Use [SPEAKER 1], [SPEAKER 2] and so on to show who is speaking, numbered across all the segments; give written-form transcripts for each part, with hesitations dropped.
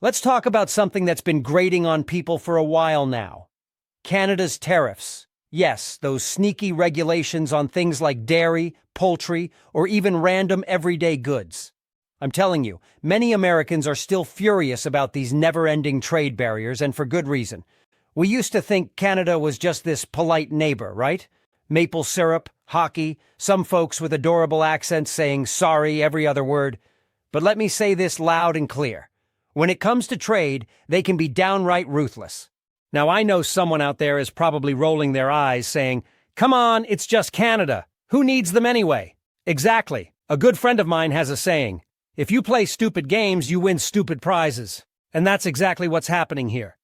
[SPEAKER 1] Let's talk about something that's been grating on people for a while now. Canada's tariffs. Yes, those sneaky regulations on things like dairy, poultry, or even random everyday goods. I'm telling you, many Americans are still furious about these never-ending trade barriers, and for good reason. We used to think Canada was just this polite neighbor, right? Maple syrup, hockey, some folks with adorable accents saying sorry every other word. But let me say this loud and clear. When it comes to trade, they can be downright ruthless. Now, I know someone out there is probably rolling their eyes saying, "Come on, it's just Canada. Who needs them anyway?" Exactly. A good friend of mine has a saying, "If you play stupid games, you win stupid prizes." And that's exactly what's happening here.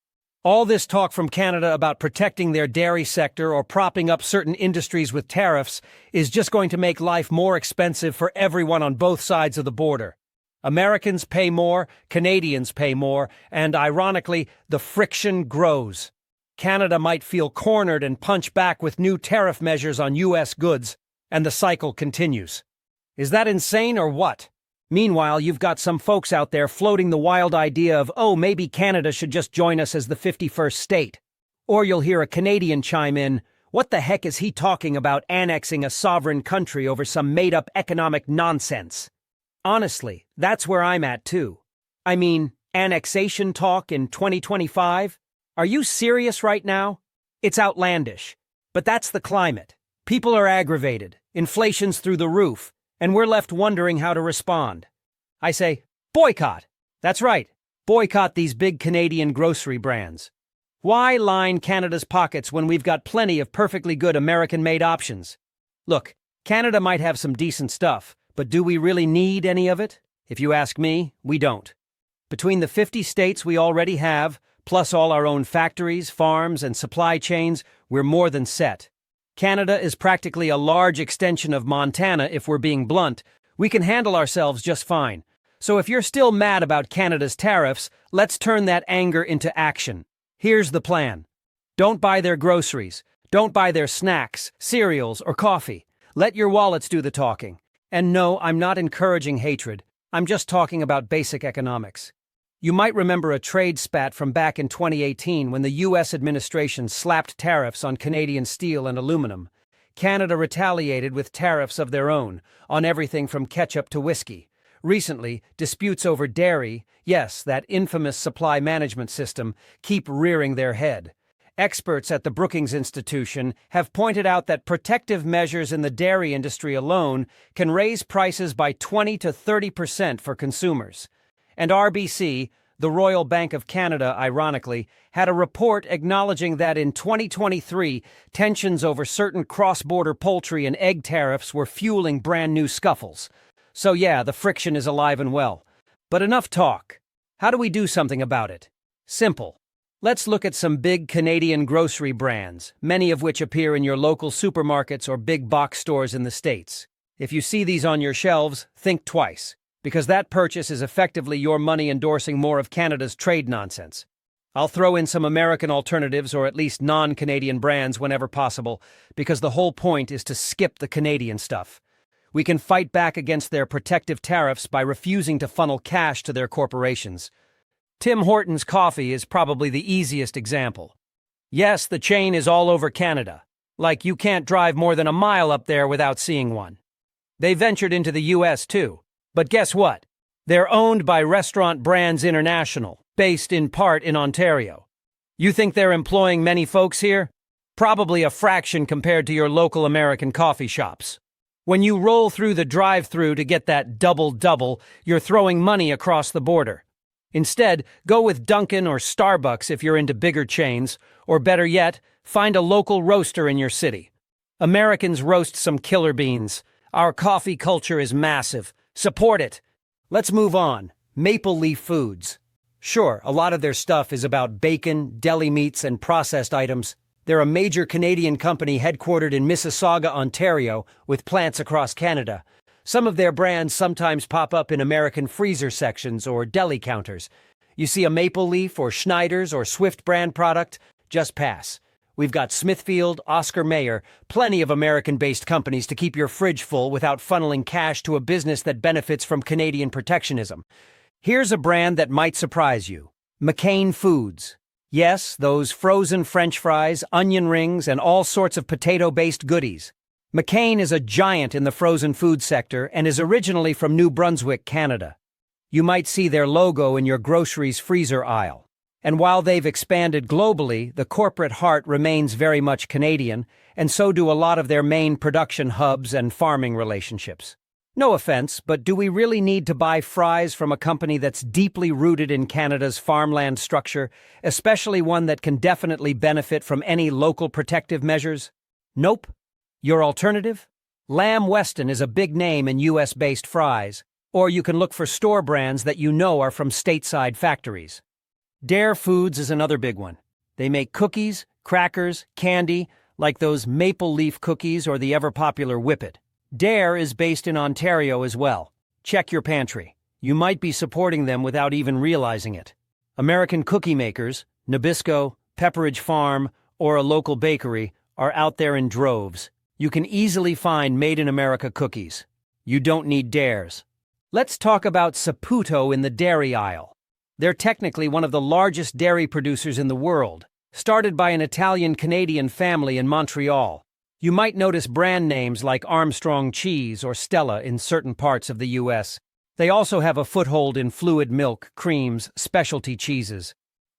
[SPEAKER 1] All this talk from Canada about protecting their dairy sector or propping up certain industries with tariffs is just going to make life more expensive for everyone on both sides of the border. Americans pay more, Canadians pay more, and ironically, the friction grows. Canada might feel cornered and punch back with new tariff measures on U.S. goods, and the cycle continues. Is that insane or what? Meanwhile, you've got some folks out there floating the wild idea of, oh, maybe Canada should just join us as the 51st state. Or you'll hear a Canadian chime in, what the heck is he talking about annexing a sovereign country over some made-up economic nonsense? Honestly, that's where I'm at too. I mean, annexation talk in 2025? Are you serious right now? It's outlandish. But that's the climate. People are aggravated, inflation's through the roof, and we're left wondering how to respond. I say, boycott. That's right, boycott these big Canadian grocery brands. Why line Canada's pockets when we've got plenty of perfectly good American-made options? Look, Canada might have some decent stuff, but do we really need any of it? If you ask me, we don't. Between the 50 states we already have, plus all our own factories, farms, and supply chains, we're more than set. Canada is practically a large extension of Montana if we're being blunt. We can handle ourselves just fine. So if you're still mad about Canada's tariffs, let's turn that anger into action. Here's the plan. Don't buy their groceries. Don't buy their snacks, cereals, or coffee. Let your wallets do the talking. And no, I'm not encouraging hatred. I'm just talking about basic economics. You might remember a trade spat from back in 2018 when the U.S. administration slapped tariffs on Canadian steel and aluminum. Canada retaliated with tariffs of their own, on everything from ketchup to whiskey. Recently, disputes over dairy, yes, that infamous supply management system, keep rearing their head. Experts at the Brookings Institution have pointed out that protective measures in the dairy industry alone can raise prices by 20 to 30% for consumers. And RBC, the Royal Bank of Canada, ironically, had a report acknowledging that in 2023, tensions over certain cross-border poultry and egg tariffs were fueling brand-new scuffles. So yeah, the friction is alive and well. But enough talk. How do we do something about it? Simple. Let's look at some big Canadian grocery brands, many of which appear in your local supermarkets or big box stores in the States. If you see these on your shelves, think twice, because that purchase is effectively your money endorsing more of Canada's trade nonsense. I'll throw in some American alternatives or at least non-Canadian brands whenever possible, because the whole point is to skip the Canadian stuff. We can fight back against their protective tariffs by refusing to funnel cash to their corporations. Tim Hortons coffee is probably the easiest example. Yes, the chain is all over Canada. Like you can't drive more than a mile up there without seeing one. They ventured into the U.S. too. But guess what? They're owned by Restaurant Brands International, based in part in Ontario. You think they're employing many folks here? Probably a fraction compared to your local American coffee shops. When you roll through the drive-thru to get that double-double, you're throwing money across the border. Instead, go with Dunkin' or Starbucks if you're into bigger chains, or better yet, find a local roaster in your city. Americans roast some killer beans. Our coffee culture is massive. Support it. Let's move on. Maple Leaf Foods. Sure, a lot of their stuff is about bacon, deli meats, and processed items. They're a major Canadian company headquartered in Mississauga, Ontario, with plants across Canada. Some of their brands sometimes pop up in American freezer sections or deli counters. You see a Maple Leaf or Schneider's or Swift brand product? Just pass. We've got Smithfield, Oscar Mayer, plenty of American-based companies to keep your fridge full without funneling cash to a business that benefits from Canadian protectionism. Here's a brand that might surprise you. McCain Foods. Yes, those frozen French fries, onion rings, and all sorts of potato-based goodies. McCain is a giant in the frozen food sector and is originally from New Brunswick, Canada. You might see their logo in your groceries freezer aisle. And while they've expanded globally, the corporate heart remains very much Canadian, and so do a lot of their main production hubs and farming relationships. No offense, but do we really need to buy fries from a company that's deeply rooted in Canada's farmland structure, especially one that can definitely benefit from any local protective measures? Nope. Your alternative? Lamb Weston is a big name in US-based fries, or you can look for store brands that you know are from stateside factories. Dare Foods is another big one. They make cookies, crackers, candy, like those maple leaf cookies or the ever-popular Whippet. Dare is based in Ontario as well. Check your pantry. You might be supporting them without even realizing it. American cookie makers, Nabisco, Pepperidge Farm, or a local bakery are out there in droves. You can easily find made-in-America cookies. You don't need Dares. Let's talk about Saputo in the dairy aisle. They're technically one of the largest dairy producers in the world, started by an Italian-Canadian family in Montreal. You might notice brand names like Armstrong Cheese or Stella in certain parts of the U.S. They also have a foothold in fluid milk, creams, specialty cheeses.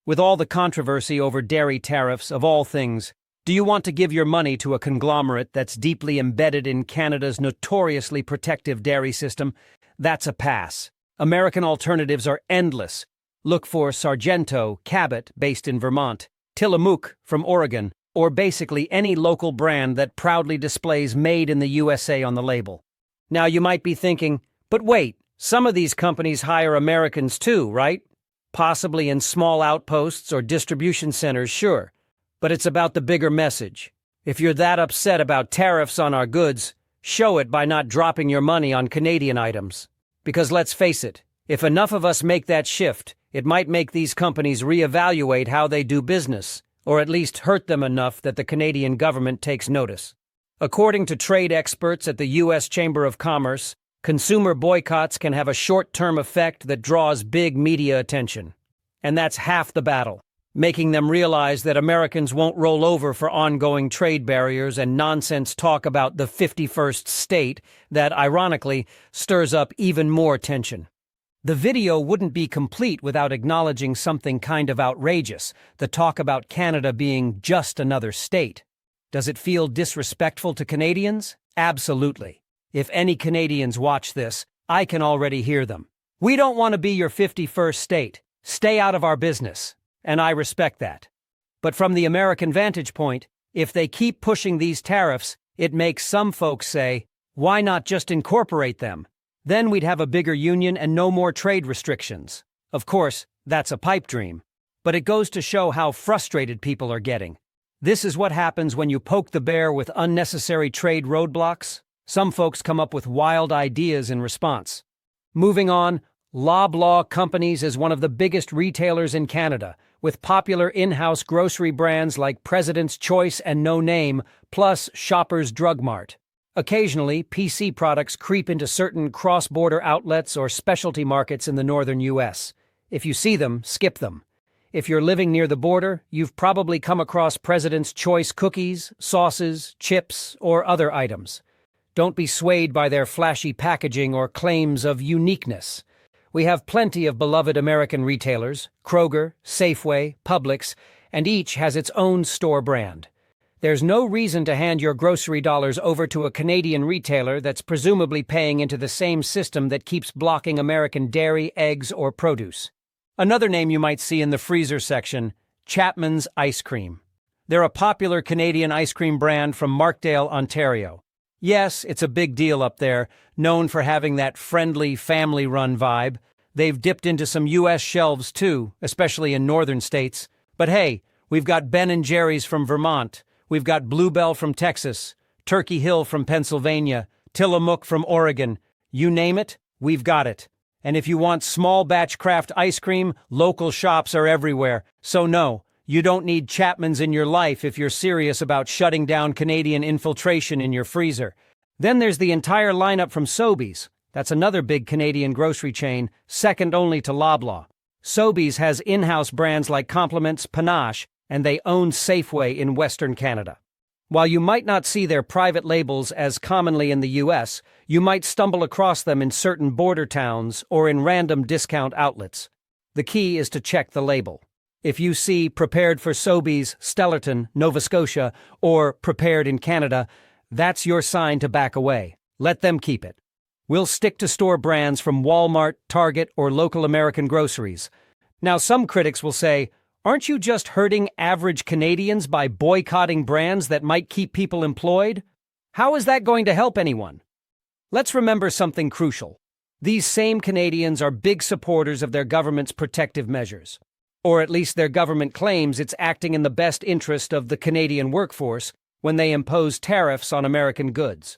[SPEAKER 1] With all the controversy over dairy tariffs, of all things, do you want to give your money to a conglomerate that's deeply embedded in Canada's notoriously protective dairy system? That's a pass. American alternatives are endless. Look for Sargento, Cabot, based in Vermont, Tillamook from Oregon, or basically any local brand that proudly displays Made in the USA on the label. Now you might be thinking, but wait, some of these companies hire Americans too, right? Possibly in small outposts or distribution centers, sure. But it's about the bigger message. If you're that upset about tariffs on our goods, show it by not dropping your money on Canadian items. Because let's face it, if enough of us make that shift, it might make these companies reevaluate how they do business, or at least hurt them enough that the Canadian government takes notice. According to trade experts at the U.S. Chamber of Commerce, consumer boycotts can have a short-term effect that draws big media attention. And that's half the battle, making them realize that Americans won't roll over for ongoing trade barriers and nonsense talk about the 51st state that, ironically, stirs up even more tension. The video wouldn't be complete without acknowledging something kind of outrageous, the talk about Canada being just another state. Does it feel disrespectful to Canadians? Absolutely. If any Canadians watch this, I can already hear them. We don't want to be your 51st state. Stay out of our business. And I respect that. But from the American vantage point, if they keep pushing these tariffs, it makes some folks say, why not just incorporate them? Then we'd have a bigger union and no more trade restrictions. Of course, that's a pipe dream. But it goes to show how frustrated people are getting. This is what happens when you poke the bear with unnecessary trade roadblocks. Some folks come up with wild ideas in response. Moving on, Loblaw Companies is one of the biggest retailers in Canada, with popular in-house grocery brands like President's Choice and No Name, plus Shoppers Drug Mart. Occasionally, PC products creep into certain cross-border outlets or specialty markets in the northern U.S. If you see them, skip them. If you're living near the border, you've probably come across President's Choice cookies, sauces, chips, or other items. Don't be swayed by their flashy packaging or claims of uniqueness. We have plenty of beloved American retailers, Kroger, Safeway, Publix, and each has its own store brand. There's no reason to hand your grocery dollars over to a Canadian retailer that's presumably paying into the same system that keeps blocking American dairy, eggs, or produce. Another name you might see in the freezer section, Chapman's Ice Cream. They're a popular Canadian ice cream brand from Markdale, Ontario. Yes, it's a big deal up there, known for having that friendly, family-run vibe. They've dipped into some U.S. shelves too, especially in northern states. But hey, we've got Ben & Jerry's from Vermont. We've got Bluebell from Texas, Turkey Hill from Pennsylvania, Tillamook from Oregon. You name it, we've got it. And if you want small batch craft ice cream, local shops are everywhere. So no, you don't need Chapman's in your life if you're serious about shutting down Canadian infiltration in your freezer. Then there's the entire lineup from Sobeys. That's another big Canadian grocery chain, second only to Loblaw. Sobeys has in-house brands like Compliments, Panache, and they own Safeway in Western Canada. While you might not see their private labels as commonly in the US, you might stumble across them in certain border towns or in random discount outlets. The key is to check the label. If you see "Prepared for Sobeys, Stellarton, Nova Scotia," or "Prepared in Canada," that's your sign to back away. Let them keep it. We'll stick to store brands from Walmart, Target, or local American groceries. Now, some critics will say, aren't you just hurting average Canadians by boycotting brands that might keep people employed? How is that going to help anyone? Let's remember something crucial. These same Canadians are big supporters of their government's protective measures. Or at least their government claims it's acting in the best interest of the Canadian workforce when they impose tariffs on American goods.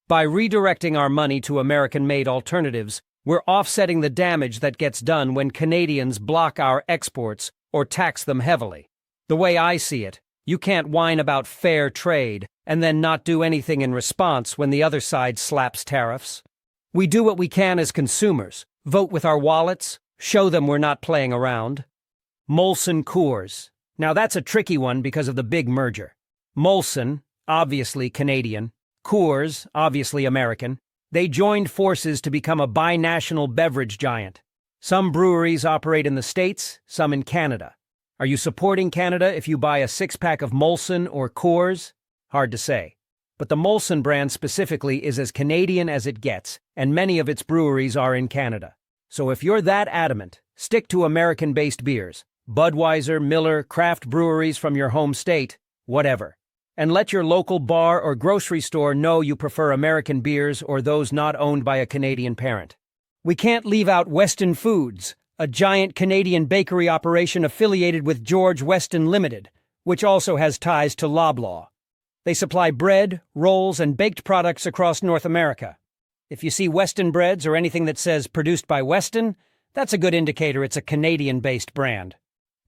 [SPEAKER 1] By redirecting our money to American-made alternatives, we're offsetting the damage that gets done when Canadians block our exports or tax them heavily. The way I see it, you can't whine about fair trade and then not do anything in response when the other side slaps tariffs. We do what we can as consumers, vote with our wallets, show them we're not playing around. Molson Coors. Now that's a tricky one because of the big merger. Molson, obviously Canadian, Coors, obviously American. They joined forces to become a binational beverage giant. Some breweries operate in the States, some in Canada. Are you supporting Canada if you buy a six-pack of Molson or Coors? Hard to say. But the Molson brand specifically is as Canadian as it gets, and many of its breweries are in Canada. So if you're that adamant, stick to American-based beers. Budweiser, Miller, craft breweries from your home state, whatever. And let your local bar or grocery store know you prefer American beers or those not owned by a Canadian parent. We can't leave out Weston Foods, a giant Canadian bakery operation affiliated with George Weston Limited, which also has ties to Loblaw. They supply bread, rolls, and baked products across North America. If you see Weston breads or anything that says "produced by Weston," that's a good indicator it's a Canadian-based brand.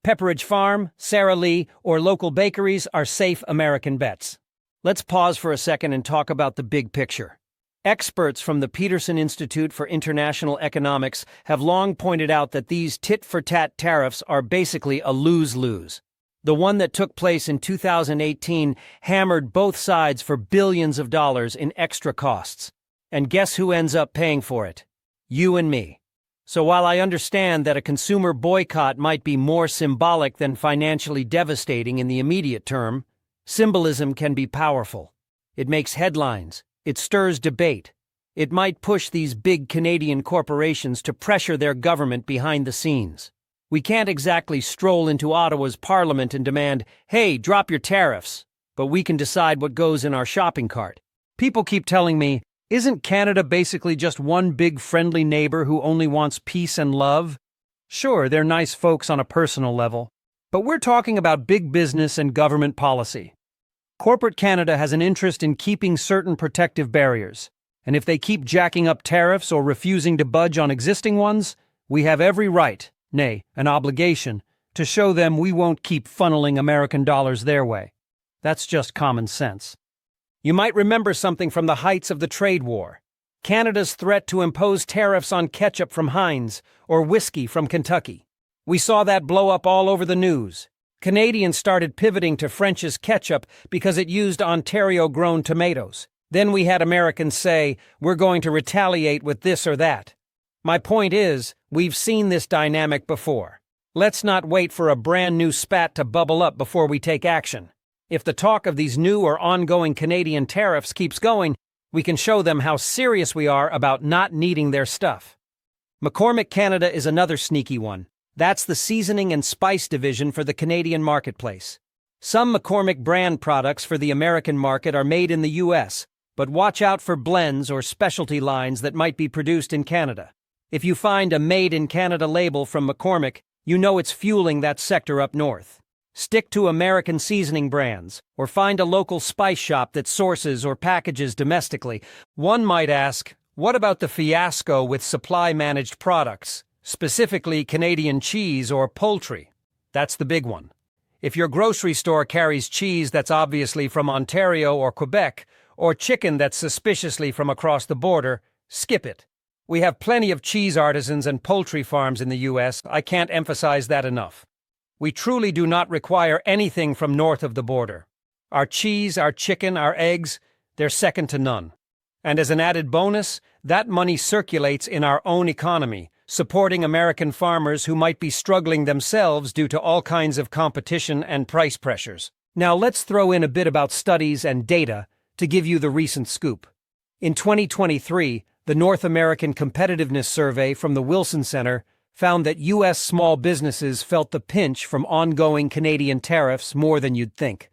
[SPEAKER 1] Pepperidge Farm, Sara Lee, or local bakeries are safe American bets. Let's pause for a second and talk about the big picture. Experts from the Peterson Institute for International Economics have long pointed out that these tit-for-tat tariffs are basically a lose-lose. The one that took place in 2018 hammered both sides for billions of dollars in extra costs. And guess who ends up paying for it? You and me. So while I understand that a consumer boycott might be more symbolic than financially devastating in the immediate term, symbolism can be powerful. It makes headlines. It stirs debate. It might push these big Canadian corporations to pressure their government behind the scenes. We can't exactly stroll into Ottawa's parliament and demand, "Hey, drop your tariffs," but we can decide what goes in our shopping cart. People keep telling me, isn't Canada basically just one big friendly neighbor who only wants peace and love? Sure, they're nice folks on a personal level, but we're talking about big business and government policy. Corporate Canada has an interest in keeping certain protective barriers, and if they keep jacking up tariffs or refusing to budge on existing ones, we have every right, nay, an obligation, to show them we won't keep funneling American dollars their way. That's just common sense. You might remember something from the heights of the trade war. Canada's threat to impose tariffs on ketchup from Heinz or whiskey from Kentucky. We saw that blow up all over the news. Canadians started pivoting to French's ketchup because it used Ontario-grown tomatoes. Then we had Americans say, we're going to retaliate with this or that. My point is, we've seen this dynamic before. Let's not wait for a brand new spat to bubble up before we take action. If the talk of these new or ongoing Canadian tariffs keeps going, we can show them how serious we are about not needing their stuff. McCormick Canada is another sneaky one. That's the seasoning and spice division for the Canadian marketplace. Some McCormick brand products for the American market are made in the U.S., but watch out for blends or specialty lines that might be produced in Canada. If you find a Made in Canada label from McCormick, you know it's fueling that sector up north. Stick to American seasoning brands, or find a local spice shop that sources or packages domestically. One might ask, what about the fiasco with supply-managed products, specifically Canadian cheese or poultry? That's the big one. If your grocery store carries cheese that's obviously from Ontario or Quebec, or chicken that's suspiciously from across the border, skip it. We have plenty of cheese artisans and poultry farms in the U.S. I can't emphasize that enough. We truly do not require anything from north of the border. Our cheese, our chicken, our eggs, they're second to none. And as an added bonus, that money circulates in our own economy, supporting American farmers who might be struggling themselves due to all kinds of competition and price pressures. Now let's throw in a bit about studies and data to give you the recent scoop. In 2023, the North American Competitiveness Survey from the Wilson Center found that U.S. small businesses felt the pinch from ongoing Canadian tariffs more than you'd think.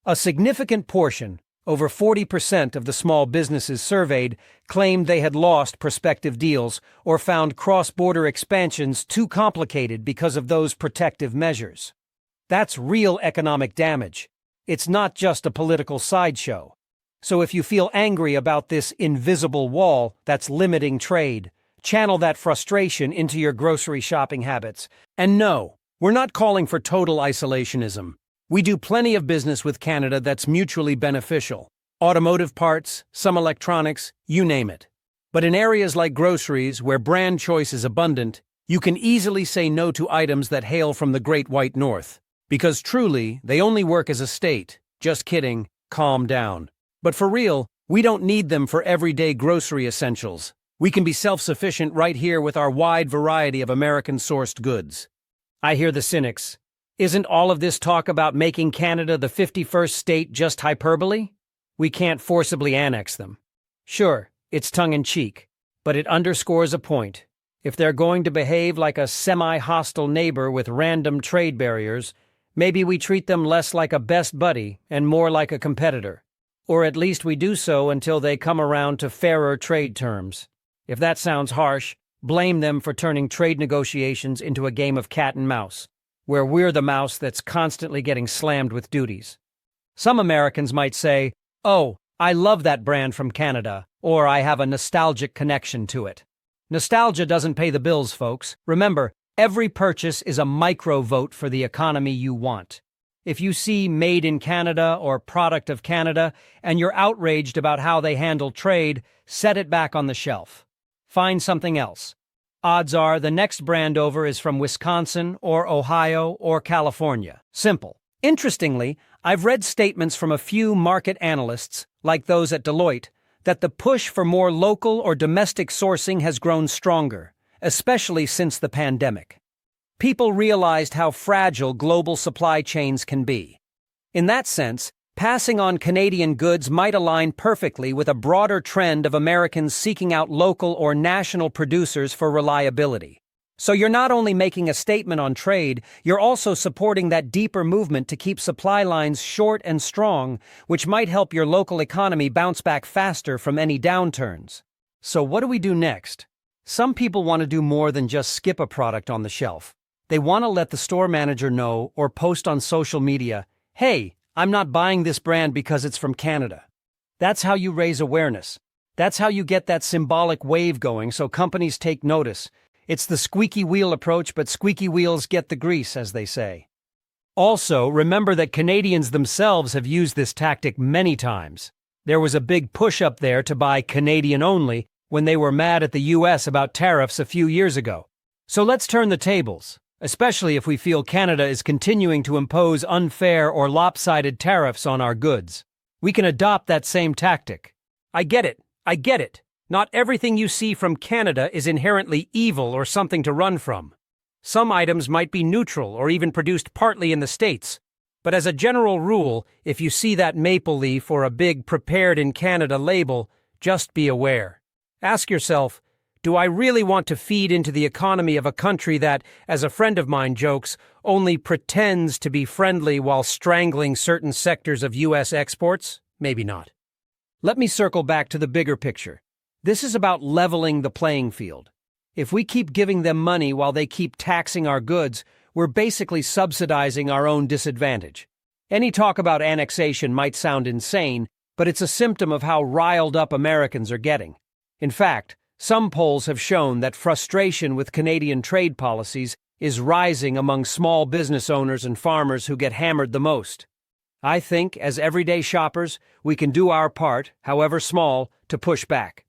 [SPEAKER 1] A significant portion, over 40% of the small businesses surveyed, claimed they had lost prospective deals or found cross-border expansions too complicated because of those protective measures. That's real economic damage. It's not just a political sideshow. So if you feel angry about this invisible wall that's limiting trade, channel that frustration into your grocery shopping habits. And no, we're not calling for total isolationism. We do plenty of business with Canada that's mutually beneficial. Automotive parts, some electronics, you name it. But in areas like groceries, where brand choice is abundant, you can easily say no to items that hail from the Great White North. Because truly, they only work as a state. Just kidding, calm down. But for real, we don't need them for everyday grocery essentials. We can be self-sufficient right here with our wide variety of American-sourced goods. I hear the cynics. Isn't all of this talk about making Canada the 51st state just hyperbole? We can't forcibly annex them. Sure, it's tongue-in-cheek, but it underscores a point. If they're going to behave like a semi-hostile neighbor with random trade barriers, maybe we treat them less like a best buddy and more like a competitor. Or at least we do so until they come around to fairer trade terms. If that sounds harsh, blame them for turning trade negotiations into a game of cat and mouse, where we're the mouse that's constantly getting slammed with duties. Some Americans might say, "Oh, I love that brand from Canada," or "I have a nostalgic connection to it." Nostalgia doesn't pay the bills, folks. Remember, every purchase is a micro-vote for the economy you want. If you see Made in Canada or Product of Canada and you're outraged about how they handle trade, set it back on the shelf. Find something else. Odds are the next brand over is from Wisconsin or Ohio or California. Simple. Interestingly, I've read statements from a few market analysts, like those at Deloitte, that the push for more local or domestic sourcing has grown stronger, especially since the pandemic. People realized how fragile global supply chains can be. In that sense, passing on Canadian goods might align perfectly with a broader trend of Americans seeking out local or national producers for reliability. So you're not only making a statement on trade, you're also supporting that deeper movement to keep supply lines short and strong, which might help your local economy bounce back faster from any downturns. So what do we do next? Some people want to do more than just skip a product on the shelf. They want to let the store manager know or post on social media, "Hey, I'm not buying this brand because it's from Canada." That's how you raise awareness. That's how you get that symbolic wave going so companies take notice. It's the squeaky wheel approach, but squeaky wheels get the grease, as they say. Also, remember that Canadians themselves have used this tactic many times. There was a big push up there to buy Canadian only when they were mad at the U.S. about tariffs a few years ago. So let's turn the tables. Especially if we feel Canada is continuing to impose unfair or lopsided tariffs on our goods. We can adopt that same tactic. I get it. Not everything you see from Canada is inherently evil or something to run from. Some items might be neutral or even produced partly in the States. But as a general rule, if you see that maple leaf or a big "Prepared in Canada" label, just be aware. Ask yourself, do I really want to feed into the economy of a country that, as a friend of mine jokes, only pretends to be friendly while strangling certain sectors of U.S. exports? Maybe not. Let me circle back to the bigger picture. This is about leveling the playing field. If we keep giving them money while they keep taxing our goods, we're basically subsidizing our own disadvantage. Any talk about annexation might sound insane, but it's a symptom of how riled up Americans are getting. In fact, some polls have shown that frustration with Canadian trade policies is rising among small business owners and farmers who get hammered the most. I think, as everyday shoppers, we can do our part, however small, to push back.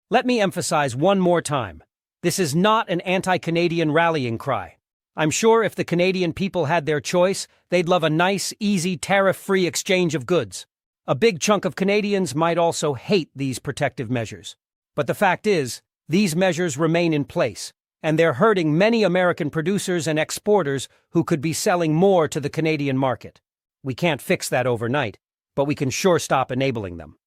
[SPEAKER 1] Let me emphasize one more time. This is not an anti-Canadian rallying cry. I'm sure if the Canadian people had their choice, they'd love a nice, easy, tariff-free exchange of goods. A big chunk of Canadians might also hate these protective measures. But the fact is, these measures remain in place, and they're hurting many American producers and exporters who could be selling more to the Canadian market. We can't fix that overnight, but we can sure stop enabling them.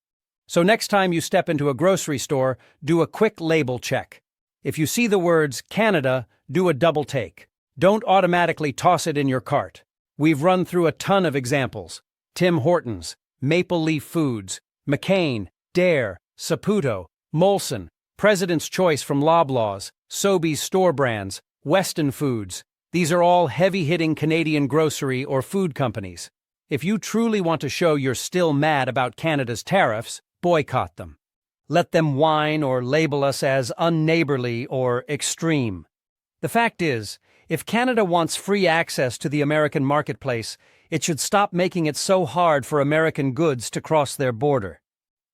[SPEAKER 1] So next time you step into a grocery store, do a quick label check. If you see the words Canada, do a double take. Don't automatically toss it in your cart. We've run through a ton of examples. Tim Hortons, Maple Leaf Foods, McCain, Dare, Saputo, Molson, President's Choice from Loblaws, Sobeys store brands, Weston Foods. These are all heavy-hitting Canadian grocery or food companies. If you truly want to show you're still mad about Canada's tariffs, boycott them. Let them whine or label us as unneighborly or extreme. The fact is, if Canada wants free access to the American marketplace, it should stop making it so hard for American goods to cross their border.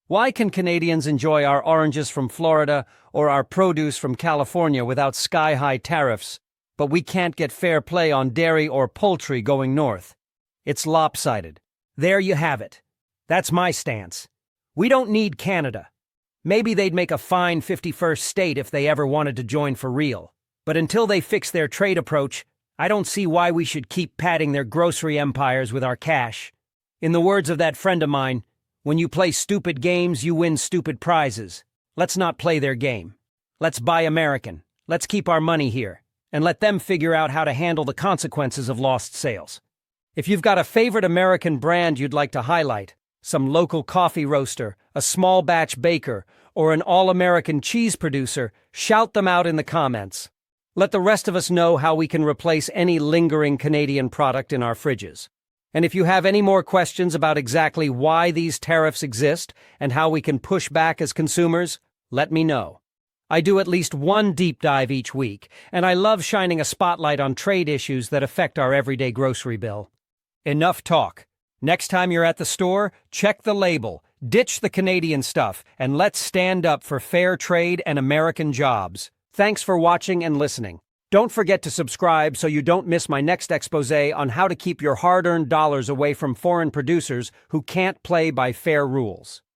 [SPEAKER 1] Why can Canadians enjoy our oranges from Florida or our produce from California without sky-high tariffs, but we can't get fair play on dairy or poultry going north? It's lopsided. There you have it. That's my stance. We don't need Canada. Maybe they'd make a fine 51st state if they ever wanted to join for real. But until they fix their trade approach, I don't see why we should keep padding their grocery empires with our cash. In the words of that friend of mine, when you play stupid games, you win stupid prizes. Let's not play their game. Let's buy American. Let's keep our money here, and let them figure out how to handle the consequences of lost sales. If you've got a favorite American brand you'd like to highlight, some local coffee roaster, a small batch baker, or an all-American cheese producer, shout them out in the comments. Let the rest of us know how we can replace any lingering Canadian product in our fridges. And if you have any more questions about exactly why these tariffs exist and how we can push back as consumers, let me know. I do at least one deep dive each week, and I love shining a spotlight on trade issues that affect our everyday grocery bill. Enough talk. Next time you're at the store, check the label, ditch the Canadian stuff, and let's stand up for fair trade and American jobs. Thanks for watching and listening. Don't forget to subscribe so you don't miss my next expose on how to keep your hard-earned dollars away from foreign producers who can't play by fair rules.